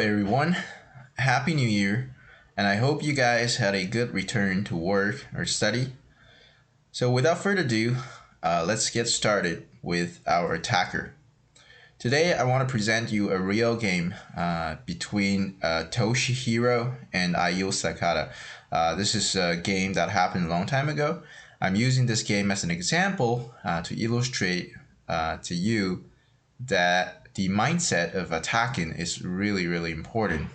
everyone, Happy New Year, and I hope you guys had a good return to work or study. So, without further ado, let's get started with our attacker. Today, I want to present you a real game between Toshihiro and Ayo Sakata. This is a game that happened a long time ago. I'm using this game as an example to illustrate to you that the mindset of attacking is really, really important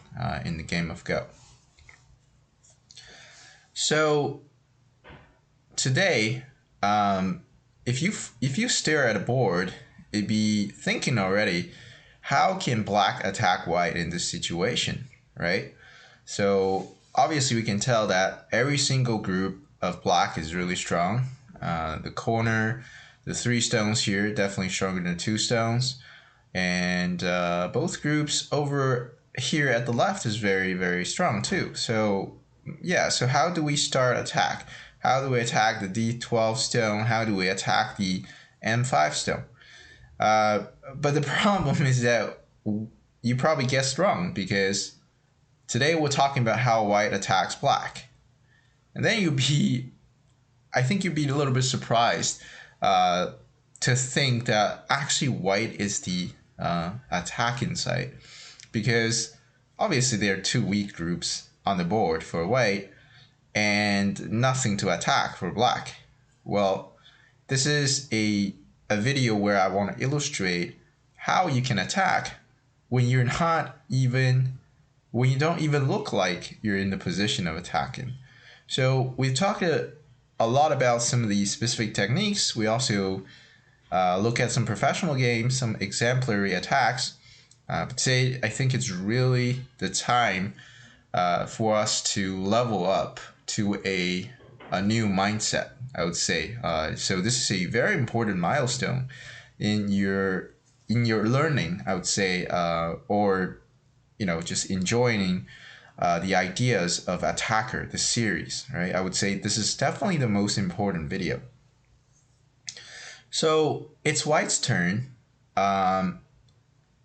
in the game of Go. So today, if you stare at a board, it'd be thinking already, how can black attack white in this situation, right? So obviously we can tell that every single group of black is really strong. The corner, the 3 stones here, definitely stronger than 2 stones. And both groups over here at the left is very, very strong too. So yeah, so how do we start attack? How do we attack the D12 stone? How do we attack the M5 stone? But the problem is that you probably guessed wrong, because today we're talking about how white attacks black. And then I think you'd be a little bit surprised to think that actually white is the attacking side, because obviously there are 2 weak groups on the board for white and nothing to attack for black. Well, this is a video where I want to illustrate how you can attack when you don't even look like you're in the position of attacking. So we've talked a lot about some of these specific techniques. We also look at some professional games, some exemplary attacks. But today, I think it's really the time for us to level up to a new mindset, I would say. So this is a very important milestone in your learning, I would say, or just enjoying the ideas of Attacker, the series, right? I would say this is definitely the most important video. So it's white's turn.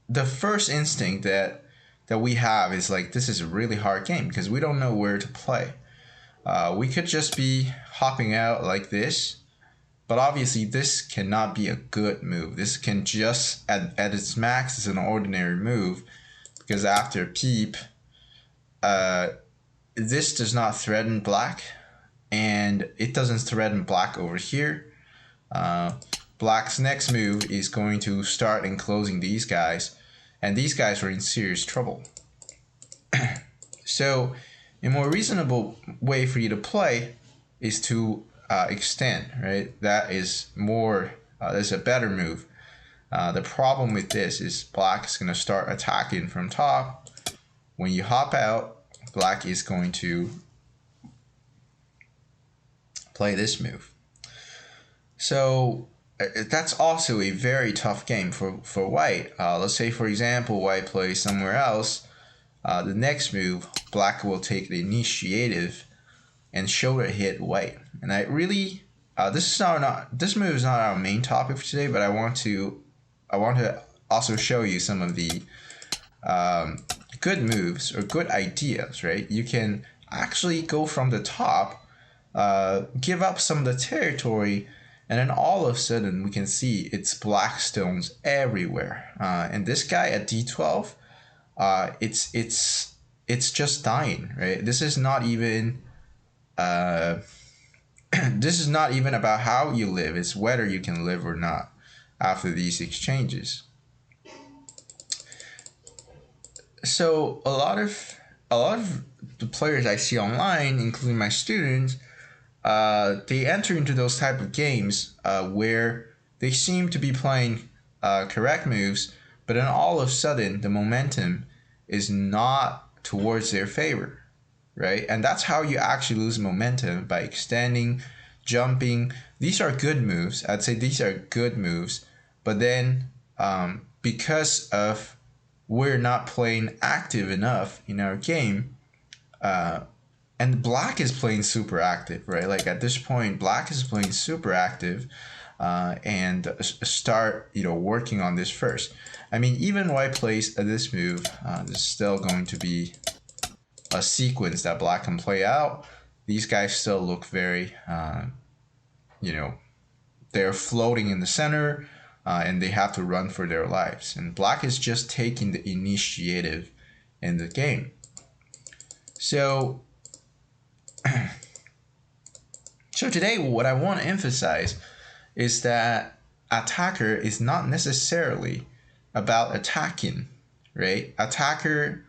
The first instinct that we have is like, this is a really hard game because we don't know where to play. We could just be hopping out like this, but obviously this cannot be a good move. This can just, at its max, is an ordinary move, because after peep, this does not threaten black, and it doesn't threaten black over here. Black's next move is going to start enclosing these guys, and these guys are in serious trouble. So a more reasonable way for you to play is to extend, right? That is that's a better move. The problem with this is black is going to start attacking from top. When you hop out, black is going to play this move. So that's also a very tough game for white. Let's say, for example, white plays somewhere else. The next move, black will take the initiative and shoulder hit white. And I really, this move is not our main topic for today, but I want to also show you some of the good moves or good ideas, right? You can actually go from the top, give up some of the territory, and then all of a sudden we can see it's black stones everywhere. And this guy at D12, it's just dying, right? This is not even this is not even about how you live. It's whether you can live or not after these exchanges. So a lot of the players I see online, including my students, they enter into those type of games where they seem to be playing correct moves, but then all of a sudden the momentum is not towards their favor, right? And that's how you actually lose momentum, by extending, jumping. These are good moves. I'd say these are good moves, but then because of we're not playing active enough in our game, and black is playing super active, right? Like at this point, black is playing super active. and start working on this first. I mean, even white plays this move, there's still going to be a sequence that black can play out. These guys still look very, they're floating in the center, and they have to run for their lives. And black is just taking the initiative in the game. So today what I want to emphasize is that attacker is not necessarily about attacking, right? Attacker,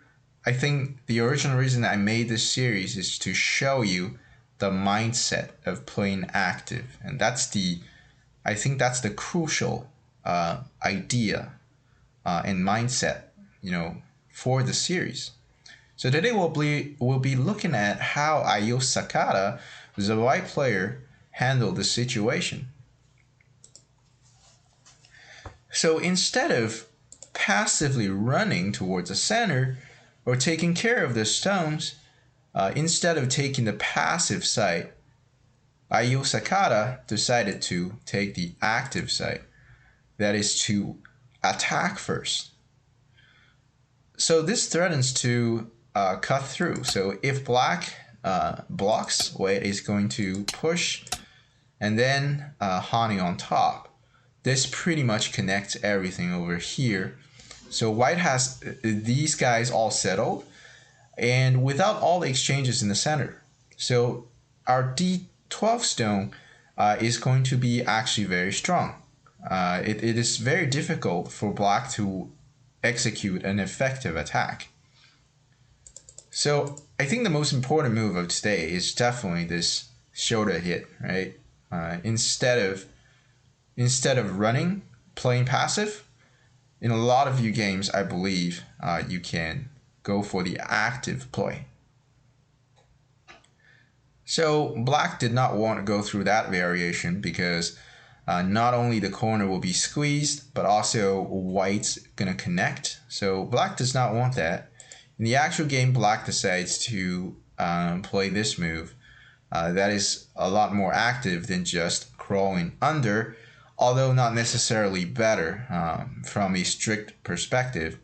I think the original reason I made this series is to show you the mindset of playing active. And I think that's the crucial idea and mindset, for the series. So today we'll be looking at how Ayo Sakata, the white player, handled the situation. So instead of passively running towards the center or taking care of the stones, instead of taking the passive side, Ayo Sakata decided to take the active side. That is to attack first. So this threatens to cut through. So if black blocks, white is going to push and then Hani on top. This pretty much connects everything over here. So white has these guys all settled and without all the exchanges in the center. So our D12 stone is going to be actually very strong. It is very difficult for black to execute an effective attack. So I think the most important move of today is definitely this shoulder hit, right? Instead of running, playing passive, in a lot of you games, I believe you can go for the active play. So black did not want to go through that variation because not only the corner will be squeezed, but also white's gonna connect. So black does not want that. In the actual game, black decides to play this move. That is a lot more active than just crawling under, although not necessarily better from a strict perspective,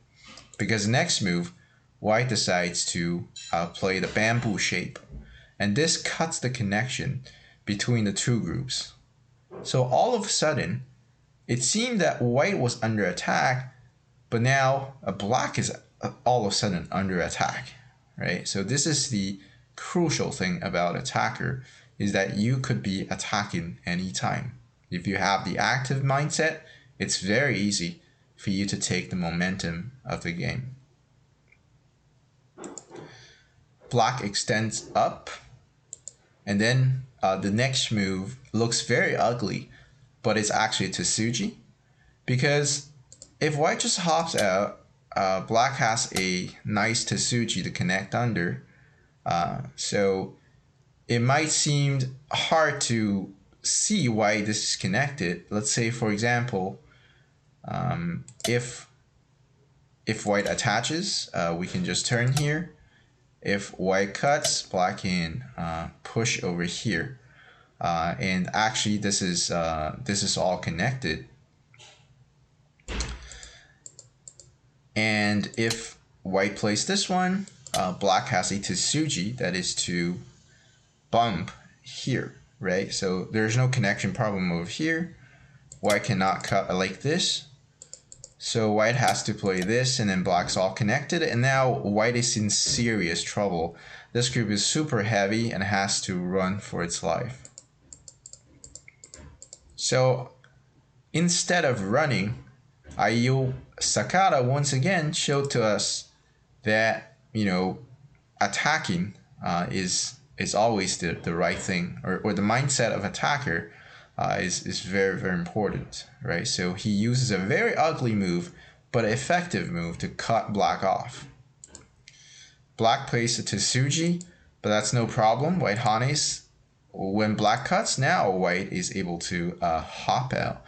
because next move, white decides to play the bamboo shape, and this cuts the connection between the two groups. So all of a sudden, it seemed that white was under attack, but now black is all of a sudden under attack, right? So this is the crucial thing about attacker, is that you could be attacking anytime. If you have the active mindset, it's very easy for you to take the momentum of the game. Black extends up, and then the next move looks very ugly, but it's actually a Tsuji, because if white just hops out, black has a nice Tsuji to connect under, so it might seem hard to see why this is connected. Let's say, for example, if white attaches, we can just turn here. If white cuts, black can push over here, and actually this is all connected. And if white plays this one, black has a Tsuji, that is to bump here, right? So there's no connection problem over here. White cannot cut like this. So white has to play this, and then black's all connected, and now white is in serious trouble. This group is super heavy and has to run for its life. So instead of running, Ayo Sakata once again showed to us that, attacking is always the right thing, or the mindset of attacker is very, very important, right? So he uses a very ugly move, but effective move to cut black off. Black plays a Tsuji, but that's no problem. White Hanes, when black cuts, now white is able to hop out.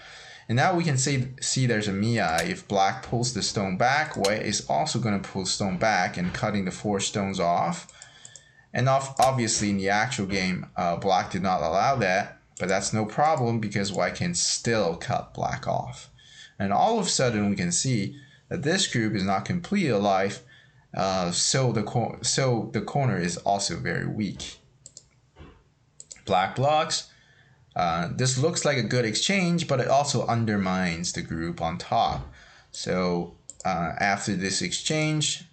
And now we can see there's a Miai. If black pulls the stone back, white is also going to pull stone back and cutting the 4 stones off. And obviously in the actual game, black did not allow that. But that's no problem because white can still cut black off. And all of a sudden we can see that this group is not completely alive, so the corner is also very weak. Black blocks. This looks like a good exchange, but it also undermines the group on top. So after this exchange,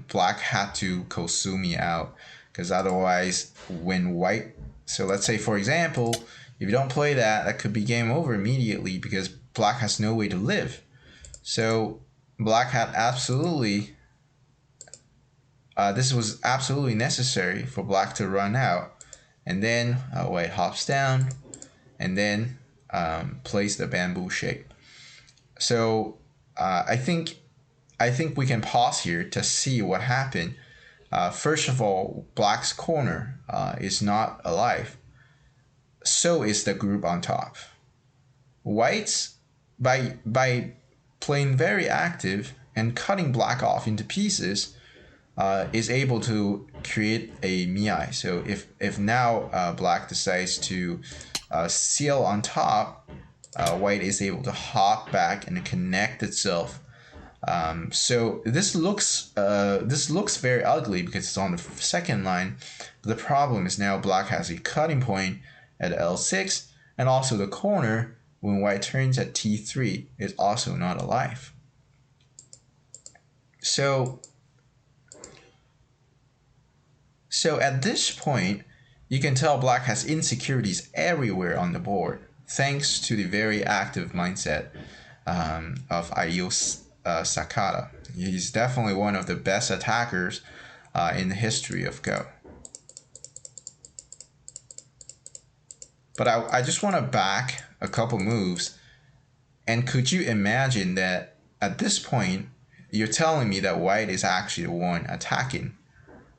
black had to Kosumi out, because otherwise when white, so let's say for example, if you don't play that, that could be game over immediately because black has no way to live. So black had absolutely, this was absolutely necessary for black to run out. And then white hops down and then plays the bamboo shape. So I think we can pause here to see what happened. First of all, black's corner is not alive. So is the group on top. White's, by playing very active and cutting black off into pieces, is able to create a miai. So if now black decides to seal on top, white is able to hop back and connect itself. So this looks very ugly because it's on the second line. But the problem is now black has a cutting point at L6, and also the corner when white turns at T3 is also not alive. So at this point, you can tell black has insecurities everywhere on the board, thanks to the very active mindset of Ayo Sakata. He's definitely one of the best attackers in the history of Go. But I just want to back a couple moves. And could you imagine that at this point, you're telling me that white is actually the one attacking,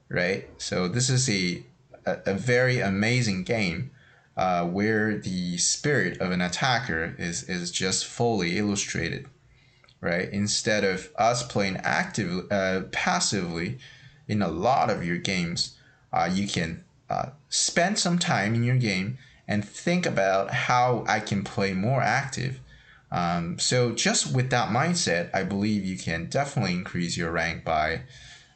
right? So this is a very amazing game where the spirit of an attacker is just fully illustrated, right? Instead of us playing passively in a lot of your games, you can spend some time in your game and think about how I can play more active. So just with that mindset, I believe you can definitely increase your rank by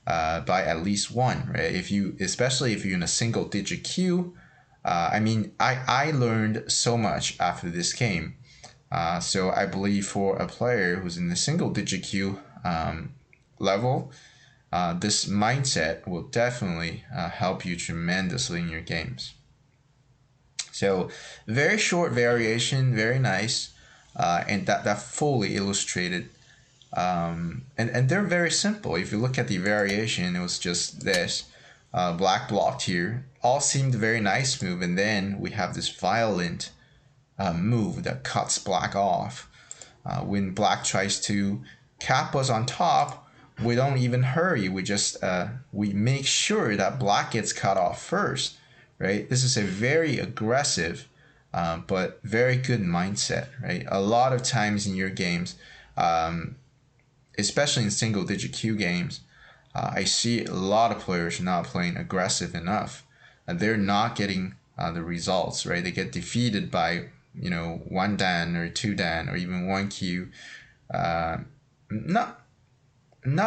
at least one, right? Especially if you're in a single digit queue. I mean, I learned so much after this game. So I believe for a player who's in the single digit queue level, this mindset will definitely help you tremendously in your games. So very short variation, very nice, and that fully illustrated. And they're very simple. If you look at the variation, it was just this. Black blocked here. All seemed very nice move, and then we have this violent move that cuts black off. When black tries to cap us on top, we don't even hurry. We just we make sure that black gets cut off first, right? This is a very aggressive but very good mindset, right? A lot of times in your games, especially in single digit queue games, I see a lot of players not playing aggressive enough. They're not getting the results, right? They get defeated by, one dan or two dan or even one queue. Not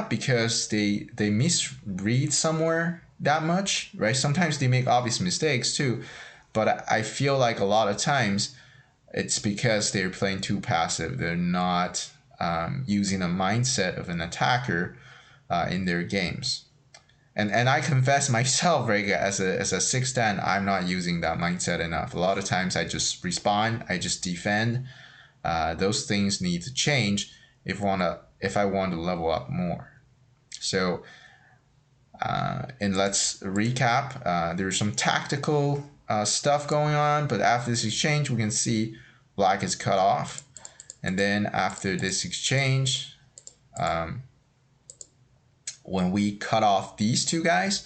because they misread somewhere that much, right? Sometimes they make obvious mistakes too, but I feel like a lot of times it's because they're playing too passive. They're not using a mindset of an attacker in their games. And I confess myself, right, as a 6-dan, I'm not using that mindset enough. A lot of times I just respond, I just defend. Those things need to change if I want to level up more. So, and let's recap. There's some tactical stuff going on, but after this exchange, we can see black is cut off. And then after this exchange, when we cut off these two guys,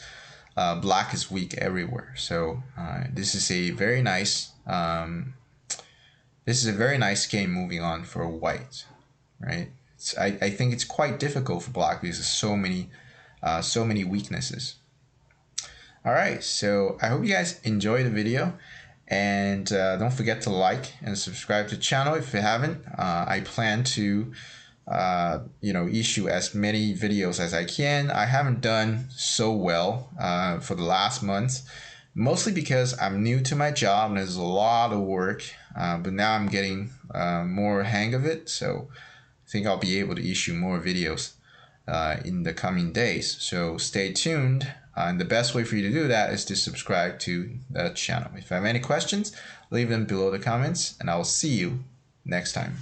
black is weak everywhere. So this is a very nice game moving on for white, right? I think it's quite difficult for black because there's so many weaknesses. All right, so I hope you guys enjoy the video, And don't forget to like and subscribe to the channel if you haven't. I plan to issue as many videos as I can. I haven't done so well for the last month, mostly because I'm new to my job and there's a lot of work, but now I'm getting more hang of it, so I think I'll be able to issue more videos in the coming days. So stay tuned. And the best way for you to do that is to subscribe to the channel. If you have any questions, leave them below the comments, and I will see you next time.